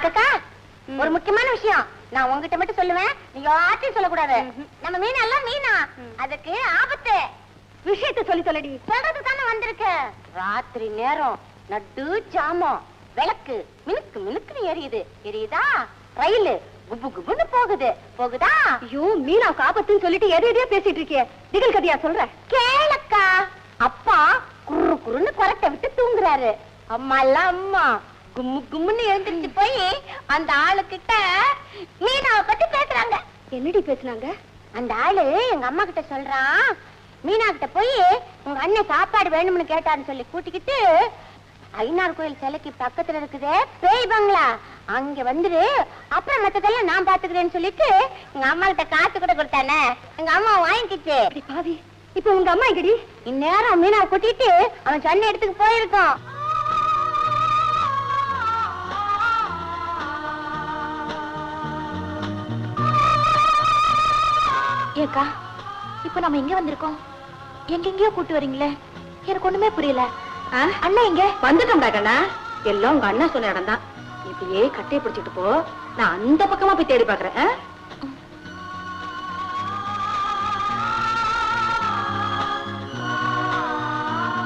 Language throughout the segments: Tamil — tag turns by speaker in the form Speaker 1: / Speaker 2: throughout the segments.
Speaker 1: அக்கா ஒரு முக்கியமான விஷயம் நான் உங்ககிட்ட மட்டும் சொல்லுவேன், நீ யார்ட்டையும் சொல்லக்கூடாது. நம்ம மீனா எல்லாம் மீனா, அதுக்கு ஆபத்து. விஷயத்தை சொல்லடி. சொல்றது தானே வந்திருக்கு. ராத்திரி நேரம் நடு ஜாமம், விளக்கு மினுக்கு மினுக்குன்னு எரியுதா, ரயில் குபு குபுன்னு போகுதா. ஐயோ, மீனாவுக்கு ஆபத்துன்னு சொல்லிட்டு எதையோ பேசிட்டு இருக்கிய, திகில் கதையா சொல்ற? கேளக்கா, அப்பா குறு குறுன்னு குரட்டை விட்டு தூங்குறாரு. அம்மா எல்லாம் அம்மா கும்மு கும்முன்னு எழுந்திருச்சு போய் அந்த ஆளுகிட்ட மீனாவை பத்தி பேசுறாங்க. என்னடி பேசுனாங்க? அந்த ஆளு எங்க அம்மா கிட்ட சொல்றான், மீனா கிட்ட போய் உங்க அண்ணன் சாப்பாடு வேணும்னு கேட்டாருன்னு சொல்லி கூட்டிக்கிட்டு ஐநார் கோயில் சிலைக்கு பக்கத்துல இருக்குதே பேய் பங்களா, அங்க வந்துரு, அப்புறம் மத்ததெல்லாம் நான் பாத்துக்கிறேன்னு சொல்லிட்டு எங்க அம்மா கிட்ட காசு கூட கொடுத்தானே. எங்க அம்மா வாங்கிக்கிச்சு. பாவி, இப்ப உங்க அம்மா எங்கடி? இந்நேரம் மீனாவை கூட்டிட்டு அவன் சொன்ன இடத்துக்கு போயிருக்கான். ஏக்கா, இப்ப நம்ம எங்க வந்திருக்கோம்? எங்கெங்கயோ கூட்டு வரீங்களே, எனக்கு ஒண்ணுமே புரியல. அண்ணா எங்க? வந்துட்டோம்டா கண்ணா, எல்லாம் உங்க அண்ணா சொன்ன இடம் தான். இப்படியே கட்டையை பிடிச்சிட்டு போ, நான் அந்த பக்கமா போய் தேடி பாக்குறேன்.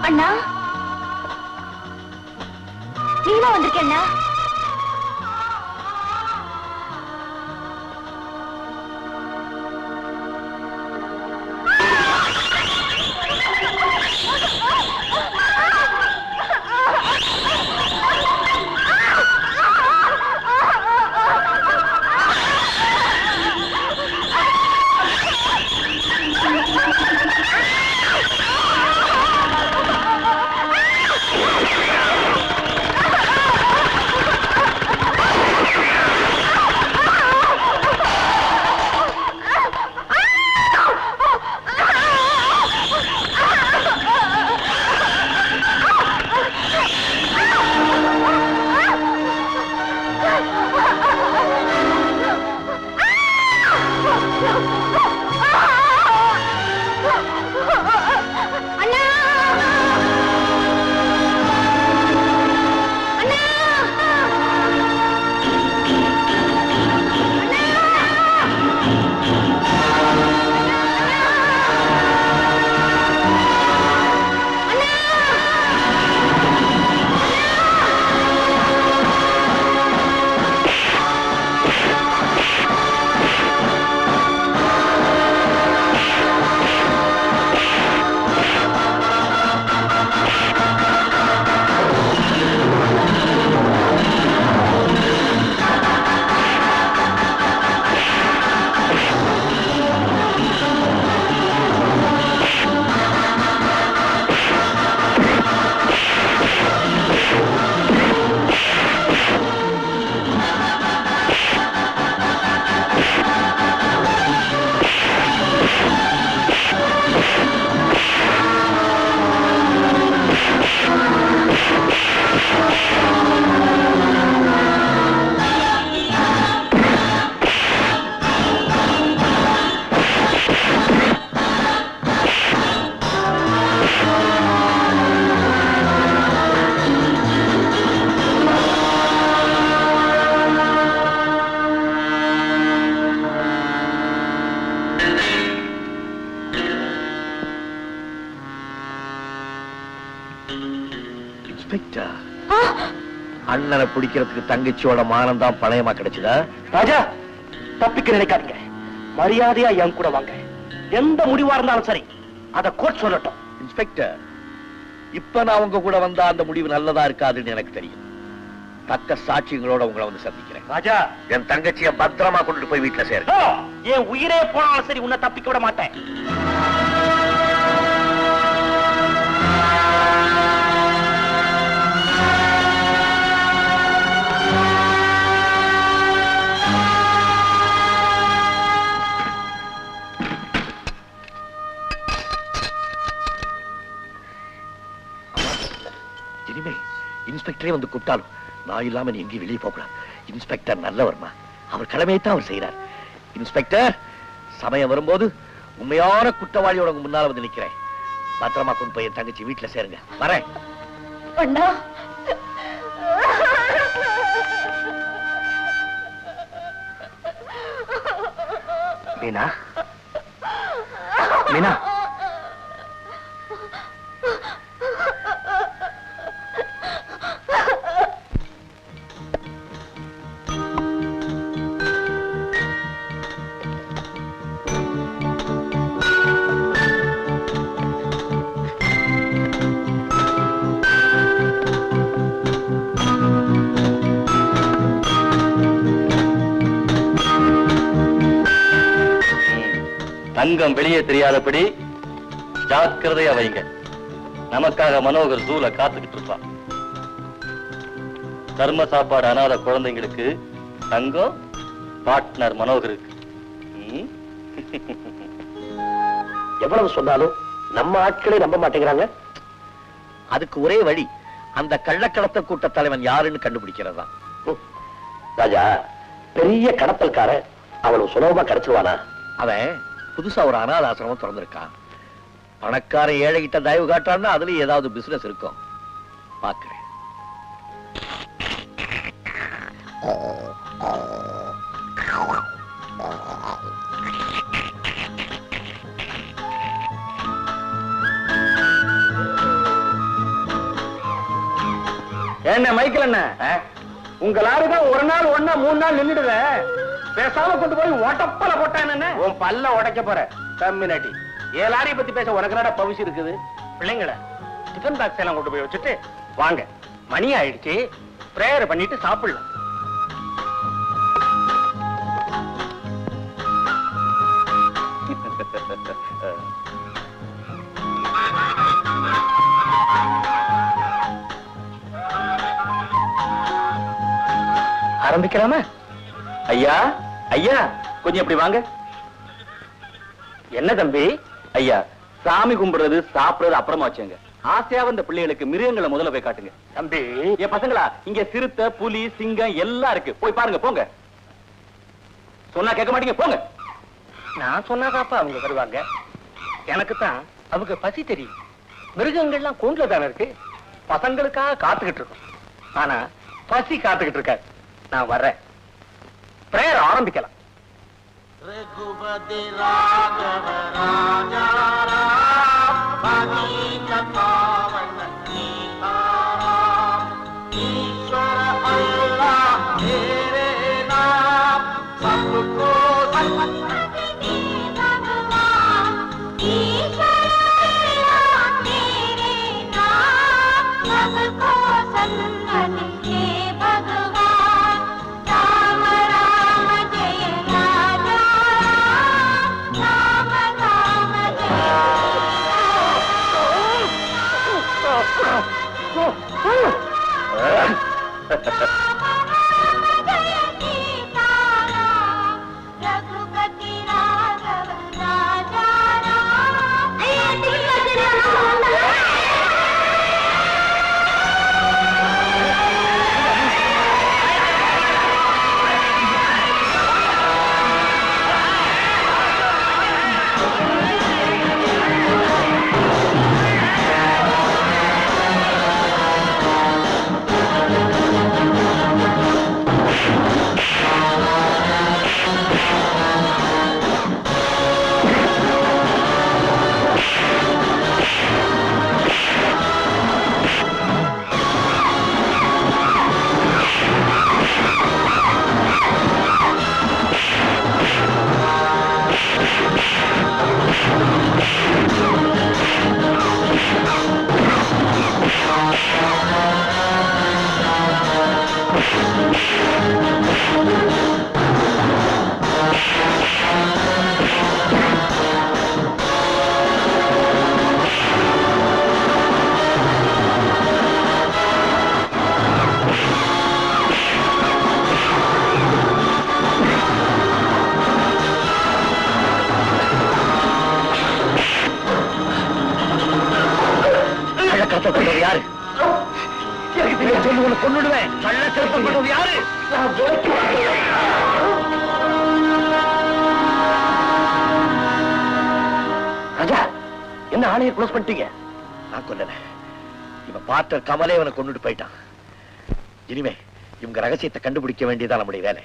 Speaker 1: அண்ணா, நீங்க வந்திருக்கேன் அண்ணா.
Speaker 2: அண்ணனை பிடிக்கிறதுக்கு தங்கச்சியோட மானம் தான் பணையமா கிடைச்சதா? ராஜா, தப்பிக்க நினைக்காதீங்க, மரியாதையா என் கூட வாங்க. எந்த முடிவா இருந்தாலும் சரி, அத கோர்ட் சொல்லட்டும். இன்ஸ்பெக்டர், இப்ப நான் உங்க கூட வந்தா அந்த முடிவு நல்லதா இருக்காதுன்னு எனக்கு தெரியும். தக்க சாட்சியங்களோட உங்களை வந்து சந்திக்கிறேன். ராஜா, என் தங்கச்சிய பத்திரமா கொண்டுட்டு போய் வீட்டுல சேருங்க. என் உயிரே போனாலும் சரி, உன்னை தப்பிக்க விட மாட்டேன். இன்ஸ்பெக்டரே வந்து கூப்பிட்டாலும் நான் இல்லாம நீ எங்கேயும் வெளியே போகக்கூடாது. இன்ஸ்பெக்டர் நல்லவர்மா, அவர் கடமையைத்தான் அவர் செய்யறார். இன்ஸ்பெக்டர், சமயம் வரும்போது உண்மையான குற்றவாளியோட முன்னால வந்து நிக்கிறேன். பத்திரமா கொண்டு போய் என் தங்கச்சி வீட்டுல சேருங்க. வரேன். மீனா மீனா தங்கம் வெளியே தெரியாதபடி ஜாக்கிரதையா வைங்க. நமக்காக மனோகர் ஜூல காத்துக்கிட்டு இருப்பான். தர்ம சாப்பாடு அனாத குழந்தைங்களுக்கு தங்கம் பார்ட்னர் மனோகருக்கு. எவ்வளவு சொன்னாலும் நம்ம ஆட்களே நம்ப மாட்டேங்கிறாங்க. அதுக்கு ஒரே வழி அந்த கள்ளக்கடத்த கூட்ட தலைவன் யாருன்னு கண்டுபிடிக்கிறதா. ராஜா, பெரிய கடத்தல்கார அவ்வளவு சுலபமா கிடைச்சிருவானா? அவன் புதுசா ஒரு அனாத ஆசிரமம் திறந்திருக்கான். பணக்கார ஏழை கிட்ட தயவு காட்டான்னா அதுலயும் ஏதாவது பிசினஸ் இருக்கும். பாக்குறேன். என்ன மைக்கேல் என்ன, உங்க லாரிதான் ஒரு நாள் ஒன்னா 3 நாள் நின்றுடுத. பேசாம கொண்டு போய் ஓட்டப்பல போட்டான். உன் பல்ல உடைக்க போற கம்மினாட்டி. ஏன் லாரியை பத்தி பேச உனக்கு நாட பவிச்சு இருக்குது? பிள்ளைங்களை டிஃபன் பாக்ஸ் எல்லாம் கொண்டு போய் வச்சுட்டு வாங்க, மணி ஆயிடுச்சு, பிரேயர் பண்ணிட்டு சாப்பிடலாம். ஆரம்பிக்கலாமா? ஐயா ஐயா, கொஞ்சம் எப்படி வாங்க. என்ன தம்பி? ஐயா, சாமி கும்பிடுறது சாப்பிடுறது அப்புறமா வச்சுங்க. ஆசையா வந்த பிள்ளைகளுக்கு மிருகங்களை முதல்ல போய் காட்டுங்க. தம்பி, என் பசங்களா, இங்க சிறுத்தை, புலி, சிங்கம் எல்லாம் இருக்கு. போய் பாருங்க, போங்க. சொன்னா கேட்க மாட்டீங்க, போங்க. நான் சொன்னாதாப்பா அவங்க வருவாங்க. எனக்கு தான் அவங்க பசி தெரியும். மிருகங்கள்லாம் கூண்டுல தானே இருக்கு. பசங்களுக்காக காத்துக்கிட்டு இருக்கும். ஆனா பசி காத்துக்கிட்டு இருக்காரு. நான் வர்றேன். பிரேயர் ஆரம்பிக்கலாம். ரகுபதி ராகவ ராஜா ராம் பகீத பாவன சீதாராம் ஈஸ்வர அல்லாஹ் तेरे नाम सबको सन्मति भगवान ईश्वर अल्लाह तेरे नाम सबको सन्मति भगवान राम राम जय राजा राम राम जय रघुपति राघव राजा राम। யாரு? எனக்கு தெரியாது. சொல்லு, உன்னை கொன்னுடுவேன். கள்ள சிறப்பம் பண்ணது யாரு? ராஜா, என்ன ஆணையை க்ளோஸ் பண்ணிட்டீங்க? நான் கொல்லல. இவன் பார்ட்னர் கமலே இவனை கொண்டுட்டு போயிட்டான். இனிமே இவங்க ரகசியத்தை கண்டுபிடிக்க வேண்டியதான் நம்முடைய வேலை.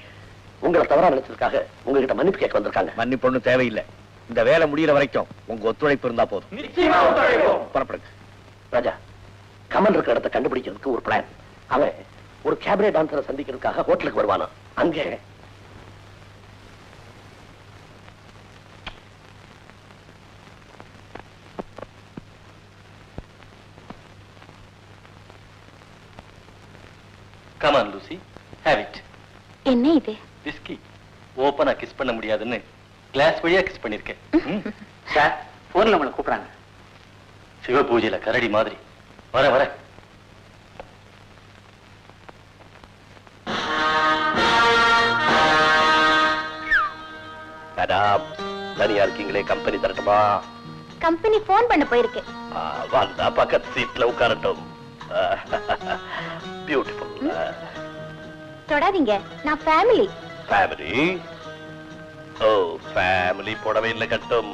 Speaker 2: உங்களை தவறா நினைச்சதுக்காக உங்ககிட்ட மன்னிப்பு கேட்க வந்திருக்காங்க. மன்னிப்பு ஒண்ணும் தேவையில்லை. இந்த வேலை முடியிற வரைக்கும் உங்க ஒத்துழைப்பு இருந்தா போதும். புறப்படுங்க. ராஜா, கமல் இருக்கிற இடத்தை கண்டுபிடிக்கிறதுக்கு ஒரு பிளான். அவன் ஒரு கேபரே டான்சரை சந்திக்கிறதுக்காக ஹோட்டலுக்கு வருவானா. அங்கே
Speaker 3: Come on, Lucy. Have it.
Speaker 1: என்ன இது?
Speaker 3: Whiskey. ஓப்பனா கிஸ் பண்ண முடியாதுன்னு கிளாஸ் வழியா கிஸ் பண்ணிருக்கேன்.
Speaker 2: சார், போன்ல உங்களை கூப்பிடுறாங்க.
Speaker 3: சிவ பூஜையில கரடி மாதிரி. வர
Speaker 2: மேடம், தனியா இருக்கீங்களே, கம்பெனி தரட்டுமா?
Speaker 1: கம்பெனி போன் பண்ண போயிருக்கு.
Speaker 2: வந்தா பக்கத்து சீட்ல உட்காரட்டும். பியூட்டிஃபுல்.
Speaker 1: தொடாதீங்க, நான் ஃபேமிலி.
Speaker 2: ஃபேமிலி? ஓ, ஃபேமிலி புடவை இல்ல கட்டும்.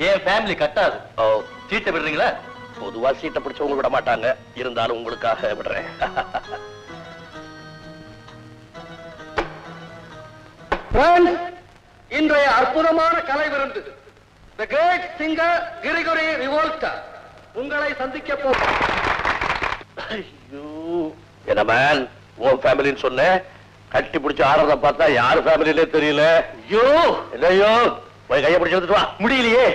Speaker 3: ஏன் ஃபேமிலி கட்டாது?
Speaker 2: ஓ,
Speaker 3: சீட்டை விடுறீங்களா?
Speaker 2: பொதுவா சீட்டை பிடிச்சவங்க விட மாட்டாங்க, இருந்தாலும் உங்களுக்காக விடுறேன்.
Speaker 3: இன்றைய அற்புதமான கலை விருந்து The Great Singer Grigori Revolta உங்களை சந்திக்க போகும்.
Speaker 2: ஐயோ, என்ன மேன், உன் ஃபேமிலின்னு சொன்னேன், கட்டி பிடிச்சு ஆடுறத பார்த்தா யாரு ஃபேமிலிலே தெரியல.
Speaker 3: ஐயோ,
Speaker 2: இல்லையோ, போய் கையை பிடிச்சு வந்துட்டு வா.
Speaker 3: முடியலையே.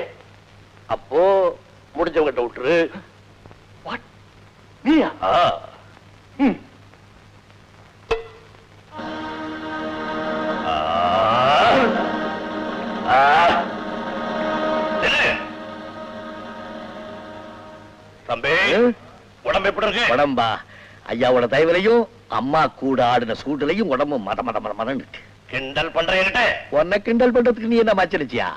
Speaker 2: அப்போ முடிஞ்சவங்கிட்ட விட்டுரு.
Speaker 3: What? நீயா? ம்.
Speaker 2: தம்பி, உடம்பு எப்படி இருக்கு? உடம்பா ஐயாவோட தயவுலையும் அம்மா கூட ஆடின சூடுலையும் உடம்பு மத மத மத மதம் இருக்கு. கிண்டல் பண்றேன்கிட்ட உன்னை கிண்டல் பண்றதுக்கு நீ என்ன மச்சரிச்சியா?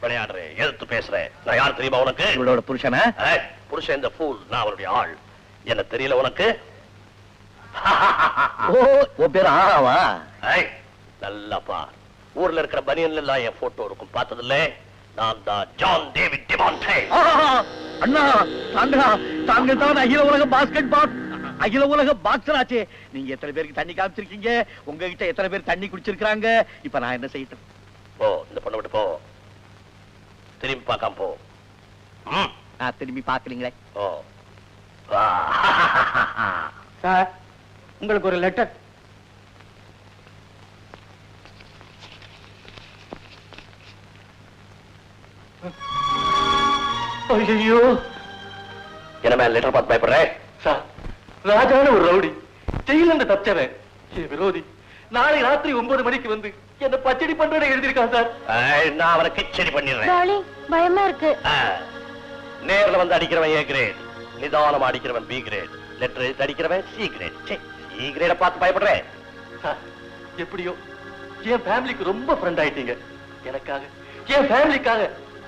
Speaker 2: விளையாடுறேன், எதிர்த்து பேசுறேன். நான் யார் தெரியுமா உனக்கு? இவளோட புருஷனா? புருஷன் இந்த ஃபூல், நான் அவருடைய ஆள். என்ன தெரியல உனக்கு? ஓ, உன் பேர் ஆவா? நல்லாப்பா, ஊர்ல இருக்கிற பனியன்ல எல்லாம் என் போட்டோ இருக்கும், பார்த்ததில்ல? நான் தான் ஜான் டேவிட் டிமாண்டே. அண்ணா, தாங்க தான் அகில உலக பாஸ்கெட் பால், அகில உலக பாக்ஸர் ஆச்சே. நீங்க எத்தனை பேருக்கு தண்ணி காமிச்சிருக்கீங்க? உங்ககிட்ட எத்தனை பேர் தண்ணி குடிச்சிருக்காங்க? இப்ப நான் என்ன செய்யட்டும்? போ, இந்த பொண்ணை விட்டு போ. திரும்பி பார்க்காம போ. நான் திரும்பி பார்க்கலீங்களே. ஓ,
Speaker 3: சார், உங்களுக்கு ஒரு லெட்டர்.
Speaker 2: ஐயோ, என்ன மேல லெட்டர் பார்த்து பயப்படுறேன்?
Speaker 3: சார், ராஜான ஒரு ரவுடி ஜெயில இருந்து தப்பிச்சவன் என் விரோதி நாளை ராத்திரி 9 மணிக்கு வந்து என்ன பச்சடி பண்றேன்னு எழுதியிருக்கான் சார்.
Speaker 2: நான் அவனை கிச்சடி பண்ணிடுறேன்.
Speaker 1: டார்லிங், பயமா இருக்கு.
Speaker 2: நேர்ல வந்து அடிக்கிறவன் ஏ கிரேட், நிதானமா அடிக்கிறவன் பி கிரேட், லெட்டர் எழுதி அடிக்கிறவன் சி கிரேட். சி கிரேட பார்த்து பயப்படுறேன்?
Speaker 3: சார், எப்படியோ என் ஃபேமிலிக்கு ரொம்ப ஃப்ரெண்ட் ஆயிட்டீங்க. எனக்காக, என் ஃபேமிலிக்காக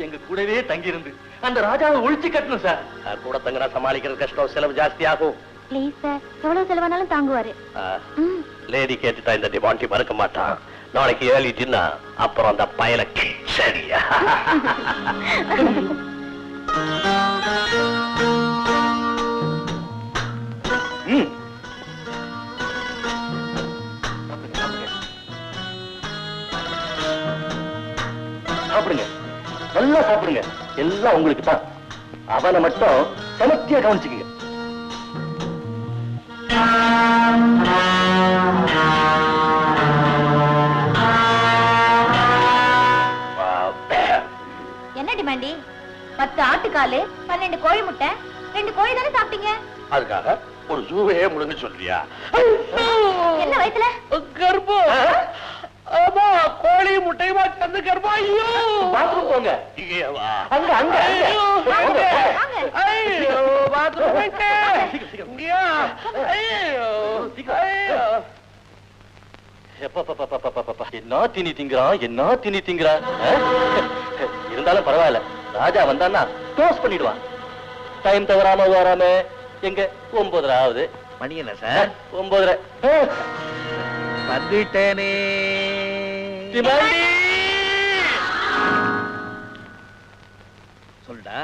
Speaker 3: எங்க கூடவே தங்கி இருந்து அந்த ராஜாவை ஒழிச்சு கட்டணும் சார்.
Speaker 2: கூட தங்கினா சமாளிக்கிறது கஷ்டம், செலவு ஜாஸ்தி ஆகும்.
Speaker 1: ப்ளீஸ் சார், எவ்வளவு செலவானாலும் தாங்குவாரு.
Speaker 2: லேடி கேட்டுட்டா இந்த டிமாண்டி மறக்க மாட்டான். நாளைக்கு ஏர்லி டின்னர், அப்புறம் அந்த பயல சரியா? சாப்பிடுங்க, நல்லா சாப்பிடுங்க, எல்லாம் உங்களுக்கு தான். அவனை மட்டும் சமத்தியா கவனிச்சுக்கீங்க.
Speaker 1: என்ன டிமாண்டி? 10 ஆட்டுக்காலு, 12 கோழி முட்டை, 2 கோழி தானே சாப்பிட்டீங்க?
Speaker 2: அதுக்காக ஒரு ஜூவே முழுங்க சொல்றியா?
Speaker 1: என்ன வயித்துல
Speaker 2: கர்ப்பம். ஆமா, கோழி முட்டையுமா தந்து கர்ப்பம். ஐயோ, பாத்ரூம் போங்க. அங்க அங்க ஐயோ, பாத்ரூம் போங்க.
Speaker 3: என்ன திணி திங்கிறான், என்ன திணி திங்கிறான். இருந்தாலும் பரவாயில்ல, ராஜா வந்தான்னா க்ளோஸ் பண்ணிடுவான். டைம் தவறாம வராம. எங்க 9:30 ஆகுது.
Speaker 2: மணி என்ன சார்?
Speaker 3: 9:30.
Speaker 2: வந்துட்டேனே. சொல்டா,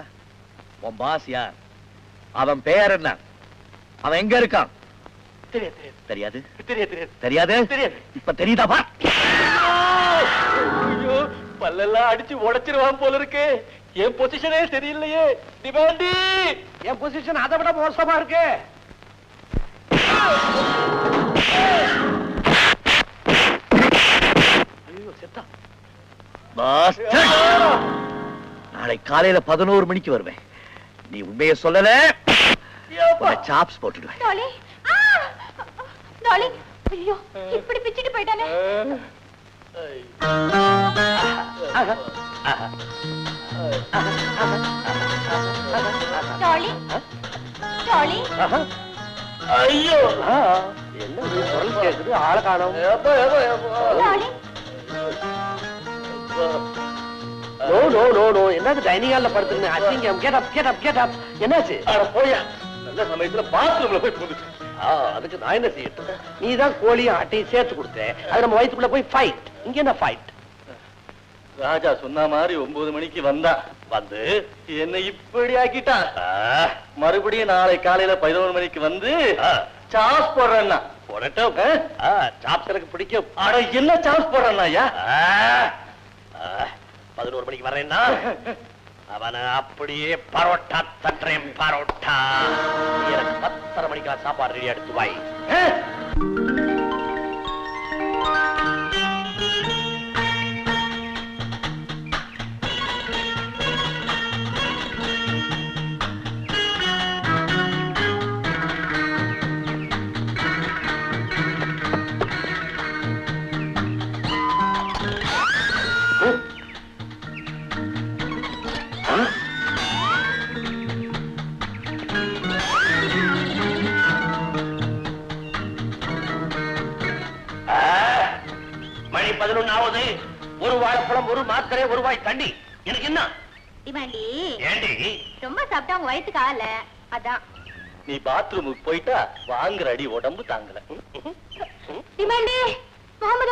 Speaker 2: உன் பாஸ் யார்? அவன் பெயர் என்ன? அவன் எங்க இருக்கான்? தெரியாது
Speaker 3: தெரியாது
Speaker 2: தெரியாது
Speaker 3: தெரியாது.
Speaker 2: இப்ப தெரியுதா பா?
Speaker 3: ஐயோ பல்லெல்லாம் அடிச்சு உடைச்சிருவான் போல இருக்கு. என் பொசிஷனே தெரியலையே. டிமாண்டி
Speaker 2: என் பொசிஷன் அதை விட மோசமா இருக்கு. நாளை காலையில 11 மணிக்கு வருவேன். நீ உண்மையை சொல்லல சாப்ஸ் போட்டுடுவேன்.
Speaker 1: ஐயோ இப்படி பிச்சிட்டு போயிட்டானே.
Speaker 2: ஐயோ என்ன குரல் கேக்குது, ஆளை காணோம். நோ நோ நோ நோ என்னது டைனிங் ஹால்ல படுத்துருந்தேன். அசிங்கம். Get up get up get up. என்னாச்சு?
Speaker 3: போயா நல்ல சமயத்துல பாத்ரூம்ல போய் புந்துச்சு.
Speaker 2: அதுக்கு நான் என்ன செய்யட்டும்? நீ தான் கோழியும் ஆட்டையும் சேர்த்து கொடுத்த. அது நம்ம வயிற்றுக்குள்ள போய் ஃபைட். இங்க என்ன ஃபைட்?
Speaker 3: ராஜா சொன்ன மாதிரி 9 மணிக்கு வந்தா வந்து என்னை இப்படி ஆக்கிட்டான். மறுபடியும் நாளை காலையில 11 மணிக்கு வந்து சாஸ் போடுறேன்னா
Speaker 2: போடட்டும். சாப்ஸ் எனக்கு பிடிக்கும்.
Speaker 3: அட என்ன சாஸ் போடுறேன்னா ஐயா?
Speaker 2: 11 மணிக்கு வரேன்னா அவனை அப்படியே பரோட்டா தட்டுறேன். பரோட்டா எனக்கு 10:30 மணிக்கு சாப்பாடு ரெடி எடுத்து வாய். மணி 11 ஆகுது. ஒரு வாழைப்பழம், ஒரு மாத்திரை, ஒரு வாய் தண்ணி. எனக்கு என்ன
Speaker 1: டிமாண்டி?
Speaker 2: ஏண்டி
Speaker 1: ரொம்ப சாப்பிட்டா உங்க வயிற்றுக்கு ஆகல, அதான்.
Speaker 3: நீ பாத்ரூமுக்கு போயிட்டா வாங்குற அடி உடம்பு தாங்கல.
Speaker 1: டிமாண்டி முகமது